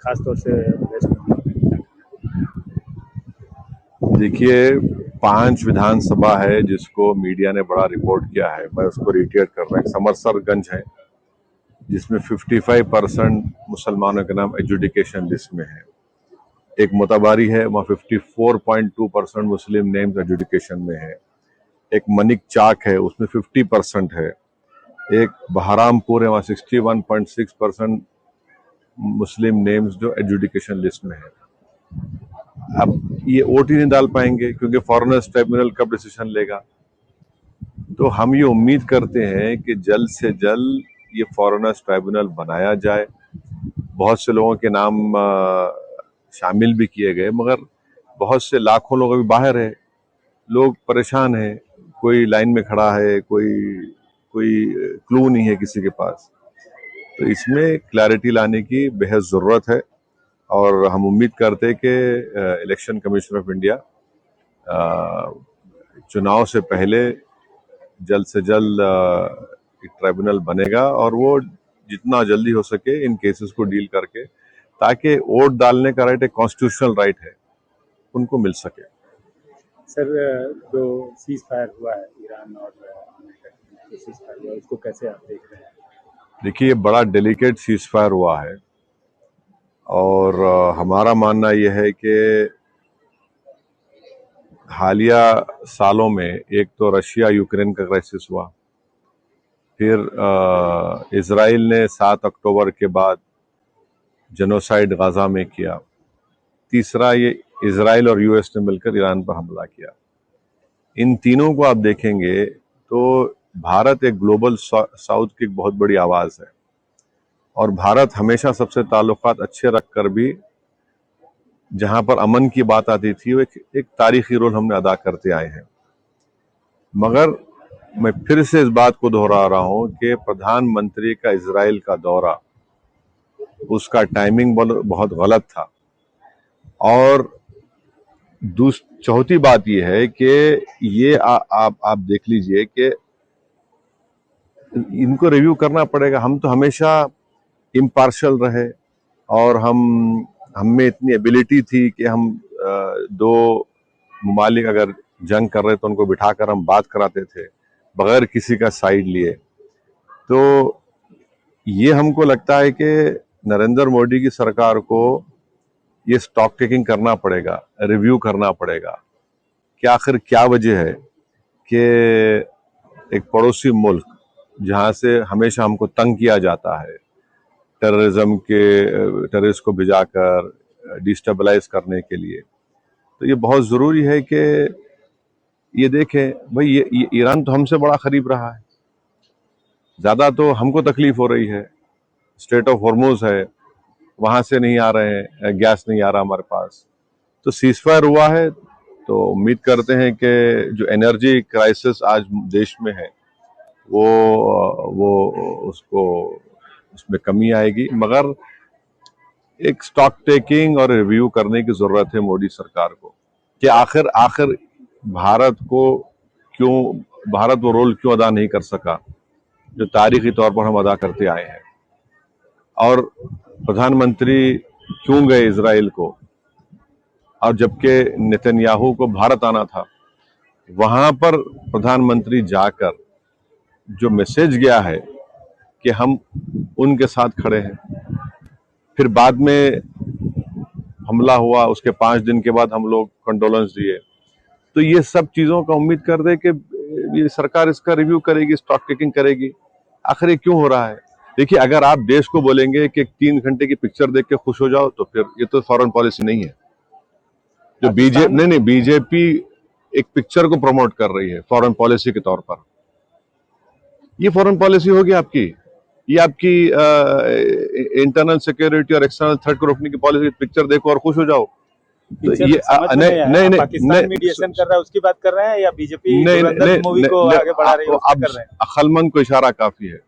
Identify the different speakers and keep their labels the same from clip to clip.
Speaker 1: खासतौर से वेस्ट बंगाल में?
Speaker 2: देखिए, 5 विधानसभा है जिसको मीडिया ने बड़ा रिपोर्ट किया है, मैं उसको रिटेट कर रहा हूँ। समरसरगंज है जिसमें 55% मुसलमानों के नाम एजुकेशन लिस्ट में है। एक मोताबारी है, वहाँ 54.2% मुस्लिम नेम्स एजुकेशन में है। एक मनिक चाक है, उसमें 50% है। एक बहरामपुर है, वहाँ 61.6% मुस्लिम नेम्स जो एजुकेशन लिस्ट में है। अब ये वोट ही नहीं डाल पाएंगे क्योंकि फॉरेनर्स ट्राइब्यूनल कब डिसीजन लेगा। तो हम ये उम्मीद करते हैं कि जल्द से जल्द ये फॉरेनर्स ट्राइब्यूनल बनाया जाए। बहुत से लोगों के नाम शामिल भी किए गए, मगर बहुत से लाखों लोग अभी बाहर है, लोग परेशान हैं, कोई लाइन में खड़ा है, कोई क्लू नहीं है किसी के पास। तो इसमें क्लैरिटी लाने की बेहद ज़रूरत है और हम उम्मीद करते हैं कि इलेक्शन कमीशन ऑफ इंडिया चुनाव से पहले जल्द से जल्द एक ट्राइब्यूनल बनेगा और वो जितना जल्दी हो सके इन केसेस को डील करके, ताकि वोट डालने का राइट एक कॉन्स्टिट्यूशनल राइट है, उनको मिल सके।
Speaker 1: सर, जो सीज फायर हुआ है ईरान और अमेरिका के सीज फायर हुआ, उसको कैसे आप देख रहे हैं?
Speaker 2: देखिए, ये बड़ा डेलिकेट सीज फायर हुआ है और हमारा मानना यह है कि हालिया सालों में एक तो रशिया यूक्रेन का क्राइसिस हुआ, फिर इजराइल ने 7 अक्टूबर के बाद जेनोसाइड गाजा में किया, तीसरा ये इजराइल और यूएस ने मिलकर ईरान पर हमला किया। इन तीनों को आप देखेंगे तो भारत एक ग्लोबल साउथ की एक बहुत बड़ी आवाज है और भारत हमेशा सबसे ताल्लुकात अच्छे रखकर भी जहां पर अमन की बात आती थी वो एक तारीखी रोल हमने अदा करते आए हैं। मगर मैं फिर से इस बात को दोहरा रहा हूं कि प्रधानमंत्री का इजराइल का दौरा, उसका टाइमिंग बहुत गलत था। और चौथी बात यह है कि ये आप देख लीजिए कि इनको रिव्यू करना पड़ेगा। हम तो हमेशा इम्पार्शियल रहे और हम में इतनी एबिलिटी थी कि हम दो मुमालिक अगर जंग कर रहे तो उनको बिठाकर हम बात कराते थे बगैर किसी का साइड लिए। तो ये हमको लगता है कि नरेंद्र मोदी की सरकार को ये स्टॉक टेकिंग करना पड़ेगा, रिव्यू करना पड़ेगा कि आखिर क्या वजह है कि एक पड़ोसी मुल्क जहां से हमेशा हमको तंग किया जाता है टेररिस्ट को भिजाकर डिस्टेबलाइज करने के लिए, तो ये बहुत ज़रूरी है कि ये देखें भाई ये ईरान तो हमसे बड़ा करीब रहा है, ज़्यादा तो हमको तकलीफ हो रही है। स्ट्रेट ऑफ हॉर्मुज है, वहां से नहीं आ रहे हैं, गैस नहीं आ रहा हमारे पास। तो सीजफायर हुआ है तो उम्मीद करते हैं कि जो एनर्जी क्राइसिस आज देश में है वो उसमें कमी आएगी। मगर एक स्टॉक टेकिंग और रिव्यू करने की जरूरत है मोदी सरकार को कि आखिर भारत वो रोल क्यों अदा नहीं कर सका जो तारीखी तौर पर हम अदा करते आए हैं। और प्रधानमंत्री क्यों गए इजराइल को, और जबकि नेतन्याहू को भारत आना था, वहां पर प्रधानमंत्री जाकर जो मैसेज गया है कि हम उनके साथ खड़े हैं। फिर बाद में हमला हुआ, उसके 5 दिन के बाद हम लोग कंडोलेंस दिए। तो ये सब चीजों का उम्मीद कर दे कि ये सरकार इसका रिव्यू करेगी, स्टॉक टेकिंग करेगी, आखिर ये क्यों हो रहा है। देखिए, अगर आप देश को बोलेंगे कि 3 घंटे की पिक्चर देख के खुश हो जाओ तो फिर ये तो फॉरेन पॉलिसी नहीं है। जो बीजेपी एक पिक्चर को प्रमोट कर रही है फॉरेन पॉलिसी के तौर पर, ये फॉरेन पॉलिसी होगी आपकी? ये आपकी इंटरनल सिक्योरिटी और एक्सटर्नल थ्रेट को रोकने की पॉलिसी? पिक्चर देखो और खुश हो जाओ।
Speaker 1: तो ये नहीं पाकिस्तान मीडिएशन कर रहा है उसकी बात कर रहे हैं या बीजेपी मूवी को आगे बढ़ा रही है
Speaker 2: अब
Speaker 1: कर रहे हैं?
Speaker 2: अक्लमंद को इशारा काफी है।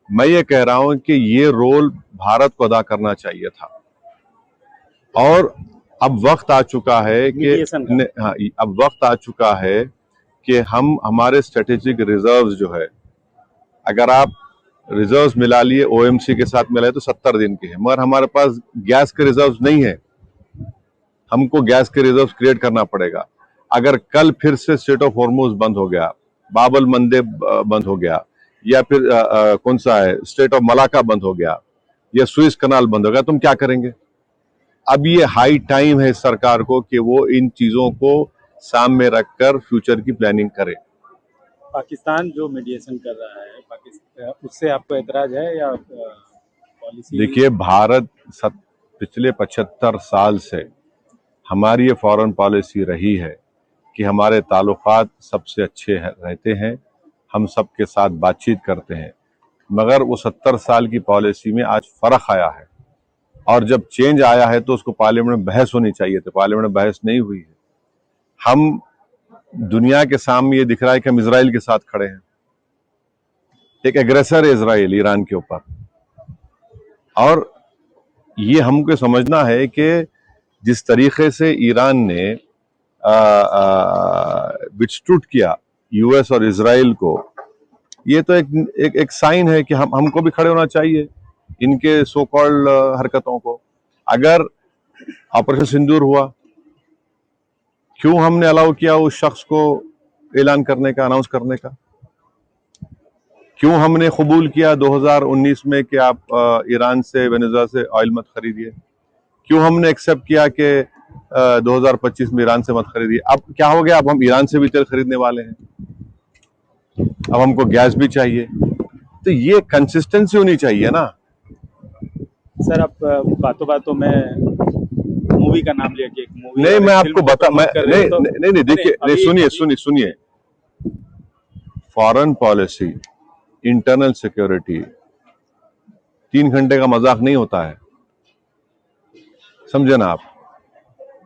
Speaker 2: मैं ये कह रहा हूं कि ये रोल भारत को अदा करना चाहिए था और अब वक्त आ चुका है कि हम हमारे स्ट्रेटेजिक रिजर्व्स जो है, अगर आप रिजर्व्स मिला लिए, ओएमसी के साथ मिलाए तो 70 दिन के हैं, मगर हमारे पास गैस के रिजर्व्स नहीं है। हमको गैस के रिजर्व्स क्रिएट करना पड़ेगा। अगर कल फिर से स्ट्रेट ऑफ हॉर्मुज बंद हो गया, बाबल मंदेब बंद हो गया, या फिर कौन सा है स्ट्रेट ऑफ मलाका बंद हो गया, या सुएज कनाल बंद हो गया, तुम क्या करेंगे? अब ये हाई टाइम है सरकार को कि वो इन चीजों को सामने रखकर फ्यूचर की प्लानिंग करे।
Speaker 1: पाकिस्तान जो मीडिएशन कर रहा है, पाकिस्तान उससे आपको एतराज है या पॉलिसी?
Speaker 2: देखिए, भारत पिछले 75 साल से हमारी ये फॉरेन पॉलिसी रही है कि हमारे ताल्लुकात सबसे अच्छे रहते हैं, हम सबके साथ बातचीत करते हैं, मगर वो 70 साल की पॉलिसी में आज फर्क आया है, और जब चेंज आया है तो उसको पार्लियामेंट में बहस होनी चाहिए थी। पार्लियामेंट में बहस नहीं हुई है। हम दुनिया के सामने ये दिख रहा है कि हम इजराइल के साथ खड़े हैं। एक एग्रेसर है इजराइल ईरान के ऊपर, और ये हमको समझना है कि जिस तरीके से ईरान ने विथस्टूड किया यूएस और इजराइल को, ये तो एक साइन है कि हमको भी खड़े होना चाहिए इनके सो कॉल्ड हरकतों को। अगर ऑपरेशन सिंदूर हुआ, क्यों हमने अलाउ किया उस शख्स को ऐलान करने का, अनाउंस करने का? क्यों हमने कबूल किया 2019 में कि आप ईरान से, वेनेजुएला से ऑयल मत खरीदिए? क्यों हमने एक्सेप्ट किया कि 2025 में ईरान से मत खरीदिए? अब क्या हो गया? अब हम ईरान से भी तेल खरीदने वाले हैं, अब हमको गैस भी चाहिए। तो ये कंसिस्टेंसी होनी चाहिए ना।
Speaker 1: सर, आप बातों बातों में मूवी का नाम लिया कि एक मूवी,
Speaker 2: नहीं, मैं आपको नहीं, देखिए, सुनिए, फॉरेन पॉलिसी, इंटरनल सिक्योरिटी 3 घंटे का मजाक नहीं होता है, समझे ना आप?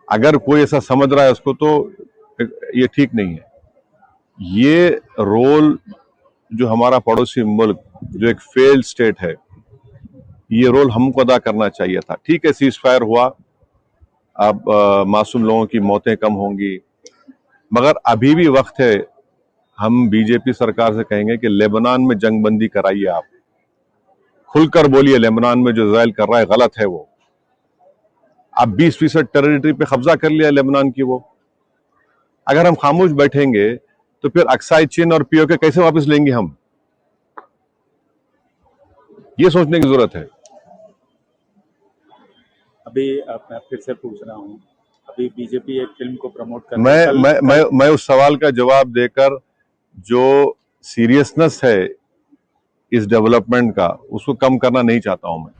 Speaker 2: अगर कोई ऐसा समझ रहा है उसको, तो ये ठीक नहीं है। ये रोल जो हमारा पड़ोसी मुल्क, जो एक फेल्ड स्टेट है, ये रोल हमको अदा करना चाहिए था। ठीक है, सीज फायर हुआ, अब मासूम लोगों की मौतें कम होंगी, मगर अभी भी वक्त है। हम बीजेपी सरकार से कहेंगे कि लेबनान में जंगबंदी कराइए, आप खुलकर बोलिए, लेबनान में जो इजराइल कर रहा है गलत है। वो अब 20% टेरिटरी पे कब्जा कर लिया लेबनान की। वो अगर हम खामोश बैठेंगे तो फिर अक्साई चीन और पीओके कैसे वापस लेंगे हम? ये सोचने की जरूरत है।
Speaker 1: अभी मैं फिर से पूछ रहा हूँ, अभी बीजेपी एक फिल्म को प्रमोट कर रही है।
Speaker 2: मैं उस सवाल का जवाब देकर जो सीरियसनेस है इस डेवलपमेंट का, उसको कम करना नहीं चाहता हूं मैं।